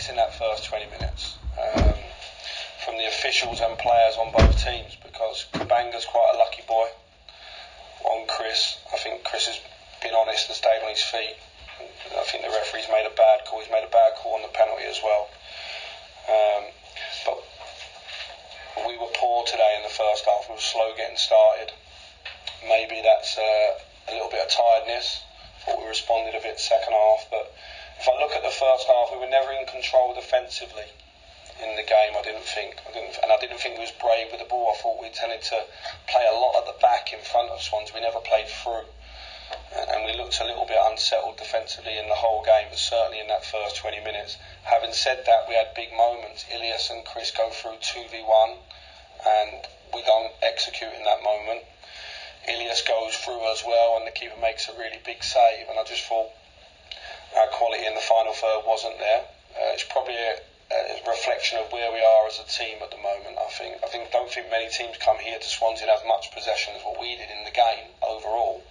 complaints in that first 20 minutes from the officials and players on both teams, because Cabango's quite a lucky boy on Chris. I think Chris has been honest and stayed on his feet. I think the referee's made a bad call. He's made a bad call on the penalty as well. But we were poor today in the first half. We were slow getting started. Maybe that's a little bit of tiredness. Thought we responded a bit second half, but if I look at the first half, we were never in control defensively in the game. I didn't think we was brave with the ball. I thought we tended to play a lot at the back in front of Swansea. We never played through, and we looked a little bit unsettled defensively in the whole game, but certainly in that first 20 minutes. Having said that, we had big moments. Ilias and Chris go through 2v1, and we don't execute in that moment. Ilias goes through as well, and the keeper makes a really big save, and I just thought our quality in the final third wasn't there. It's probably a reflection of where we are as a team at the moment. I don't think many teams come here to Swansea and have much possession as what we did in the game overall.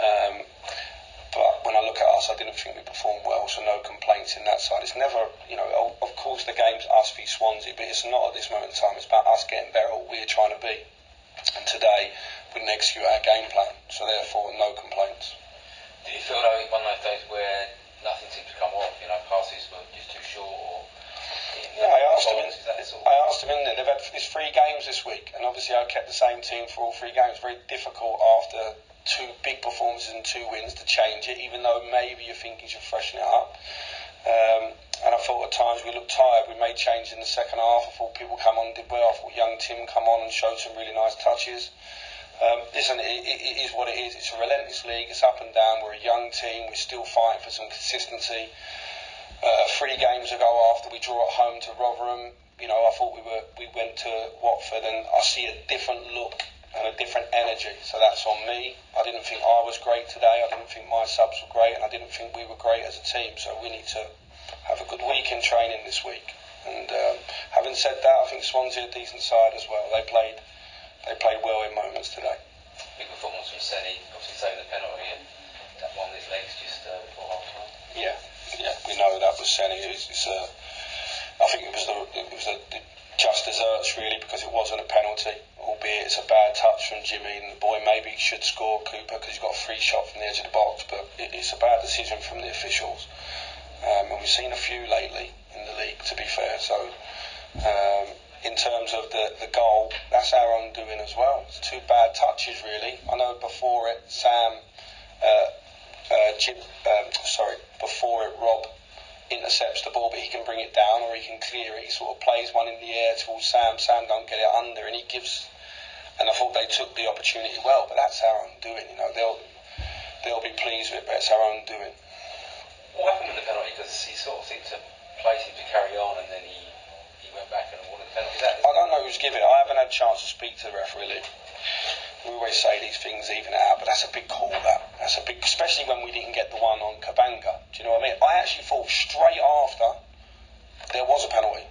But when I look at us, I didn't think we performed well, so no complaints in that side. It's never, of course the game's us v Swansea, but it's not at this moment in time. It's about us getting better at what we're trying to be. And today, we didn't execute our game plan, so therefore no complaints. Did you feel like one of those days where nothing seemed to come off, passes were just too short, or... Yeah, I asked him in there. They've had these 3 games this week, and obviously I kept the same team for all 3 games. Very difficult after 2 big performances and 2 wins to change it, even though maybe you're thinking you should freshen it up. And I thought at times we looked tired. We made changes in the second half. I thought people come on and did well. I thought young Tim come on and showed some really nice touches. Listen, it is what it is. It's a relentless league. It's up and down. We're a young team. We're still fighting for some consistency. 3 games ago, after we draw at home to Rotherham, I thought we went to Watford, and I see a different look and a different energy. So that's on me. I didn't think I was great today. I didn't think my subs were great, and I didn't think we were great as a team. So we need to have a good week in training this week. And having said that, I think Swansea are a decent side as well. They played well in moments today. Big performance from Seny, obviously saving the penalty, and that one with his legs just before half time. Yeah, we know that was Seny. I think it was the just desserts really, because it wasn't a penalty, albeit it's a bad touch from Jimmy, and the boy maybe should score Cooper because he's got a free shot from the edge of the box, but it's a bad decision from the officials. And we've seen a few lately in the league, to be fair. So in terms of the goal, that's our own doing as well. It's 2 bad touches really. I know before it Rob intercepts the ball, but he can bring it down or he can clear it. He sort of plays one in the air towards Sam. Sam don't get it under, and he gives. And I thought they took the opportunity well, but that's our own doing. They'll be pleased with it, but it's our own doing. What happened with the penalty? Because he sort of seemed to play him to carry on, and then he went back and awarded the penalty. I don't know who's giving it. I haven't had a chance to speak to the referee. We always say these things even it out, but that's a big call. That's a big, especially when we didn't get the one on Cabango. Do you know what I mean? I actually thought straight after there was a penalty.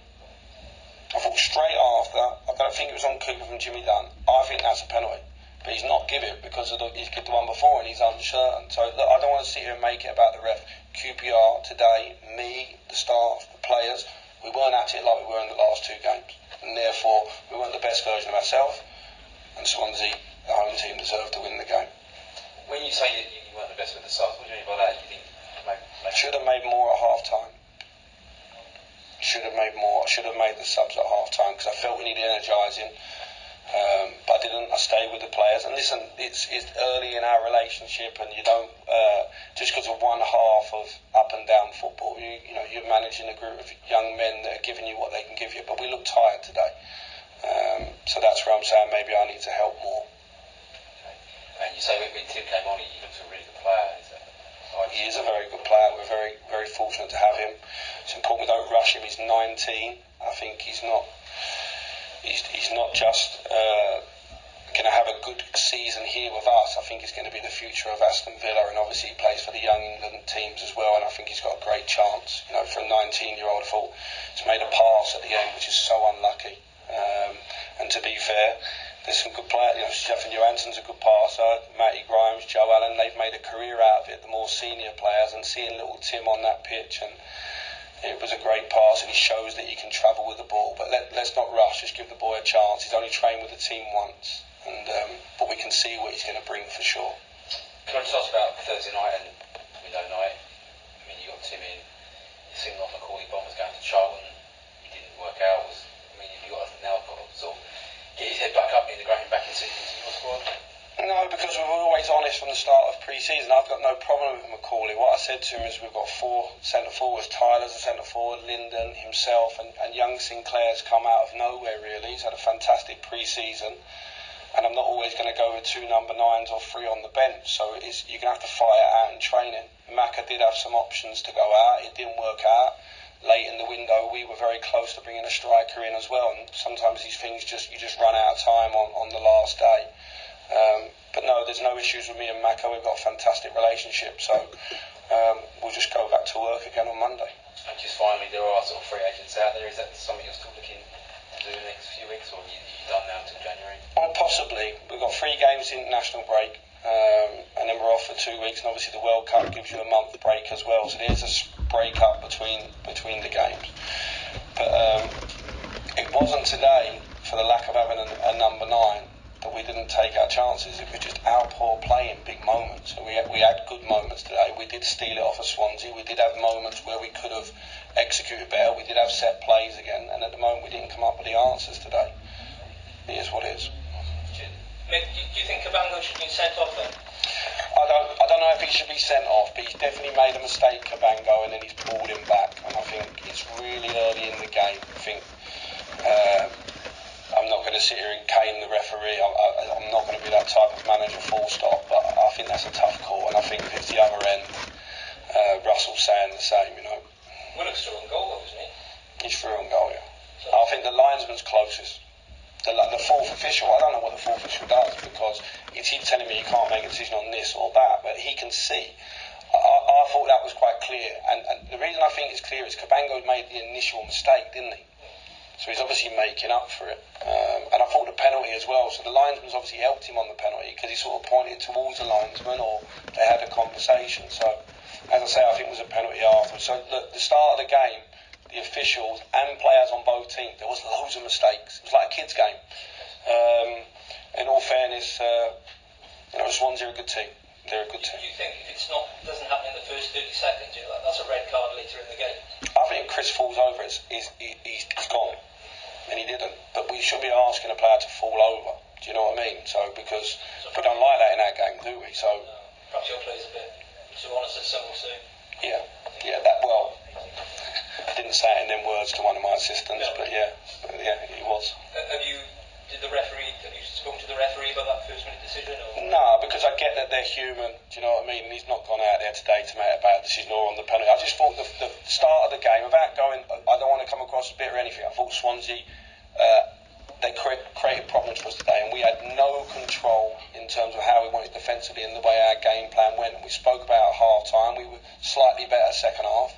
I thought straight after. I don't think it was on Cooper from Jimmy Dunn. I think that's a penalty, but he's not given it because he's given the one before and he's uncertain. So look, I don't want to sit here and make it about the ref. QPR today, me, the staff, the players, we weren't at it like we were in the last 2 games, and therefore we weren't the best version of ourselves. And Swansea, the home team, deserved to win the game. When you say that you weren't the best with the subs, what do you mean by that? Do you think should have made more at half time? Should have made more. I should have made the subs at half time because I felt we needed energising. But I didn't. I stayed with the players. And listen, it's early in our relationship, and you don't just because of one half of up and down football. You're managing a group of young men that are giving you what they can give you. But we look tired today. So that's where I'm saying maybe I need to help more. Okay. And you say when Tim came on, he looks a really good player. He is a very good player. We're very, very fortunate to have him. It's important we don't rush him. He's 19. I think he's not just going to have a good season here with us. I think he's going to be the future of Aston Villa, and obviously he plays for the young England teams as well, and I think he's got a great chance. For a 19-year-old, I thought he's made a pass at the end, which is so unlucky. And to be fair, there's some good players. Stefan Johansson's a good passer. Matty Grimes, Joe Allen, they've made a career out of it, the more senior players, and seeing little Tim on that pitch, and It was a great pass, and he shows that he can travel with the ball. But let's not rush. Just give the boy a chance. He's only trained with the team once, and but we can see what he's going to bring for sure. Can I just ask about Thursday night and window night? I mean, you got Tim in. You seemed like Macauley Bonne was going to Charlton. He didn't work out. Have you now got to sort of get his head back up, integrate him back into your squad? No, because we were always honest from the start of pre-season. I've got no problem with Macauley. What I said to him is we've got 4 centre-forwards. Tyler's a centre-forward, Lyndon, himself, and young Sinclair's come out of nowhere, really. He's had a fantastic pre-season. And I'm not always going to go with 2 number 9s or 3 on the bench. So you're going to have to fight it out in training. Macca did have some options to go out. It didn't work out. Late in the window, we were very close to bringing a striker in as well. And sometimes these things you just run out of time on the last day. But no, there's no issues with me and Macca. We've got a fantastic relationship, so we'll just go back to work again on Monday. And just finally, there are sort of free agents out there. Is that something you're still looking to do in the next few weeks, or are you done now until January? Well, possibly. We've got 3 games in international break, and then we're off for 2 weeks, and obviously the World Cup gives you a month break as well, so there's a break up between the games. But it wasn't today, for the lack of having a number 9, that we didn't take our chances. It was just our poor play in big moments. So we had good moments today. We did steal it off of Swansea. We did have moments where we could have executed better. We did have set plays again, and at the moment we didn't come up with the answers today. It is what it is. Mick, do you think Cabango should be sent off then? I don't know if he should be sent off, but he's definitely made a mistake, Cabango, and then he's pulled him back. And I think it's really early in the game. I think I'm not going to sit here and cane the referee. I'm not going to be that type of manager, full stop. But I think that's a tough call, and I think if it's the other end, Russell's saying the same. Willock's through on goal, though, isn't he? He's through on goal, yeah. So I think the linesman's closest. The fourth official, I don't know what the fourth official does, because he keeps telling me he can't make a decision on this or that, but he can see. I thought that was quite clear, and the reason I think it's clear is Cabango made the initial mistake, didn't he? So he's obviously making up for it. And I thought the penalty as well. So the linesman's obviously helped him on the penalty because he sort of pointed towards the linesman, or they had a conversation. So, as I say, I think it was a penalty afterwards. So the start of the game, the officials and players on both teams, there was loads of mistakes. It was like a kids' game. In all fairness, Swansea are a good team. They're a good team. Do you think if doesn't happen in the first 30 seconds, that's a red card later in the game? I think if Chris falls over, he's gone, and he didn't. But we shouldn't be asking a player to fall over. Do you know what I mean? So because we don't like that in our game, do we? So perhaps your play's a bit too honest, as some will say. Yeah. I didn't say it in them words to one of my assistants, but yeah, he was. Have you spoken to the referee about that first minute decision? No, because I get that they're human. Do you know what I mean? He's not gone out there today to make a bad decision or on the penalty. I just thought the start of the game, without going, I don't want to come across as bitter or anything. I thought Swansea, they created problems for us today, and we had no control in terms of how we wanted defensively and the way our game plan went. We spoke about half time. We were slightly better second half.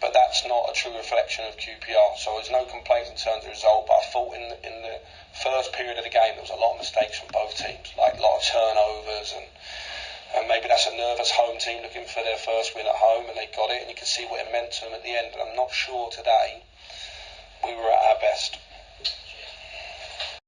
But that's not a true reflection of QPR. So there's no complaints in terms of result. But I thought in the first period of the game there was a lot of mistakes from both teams, like a lot of turnovers, and maybe that's a nervous home team looking for their first win at home, and they got it, and you can see what it meant to them at the end. But I'm not sure today we were at our best.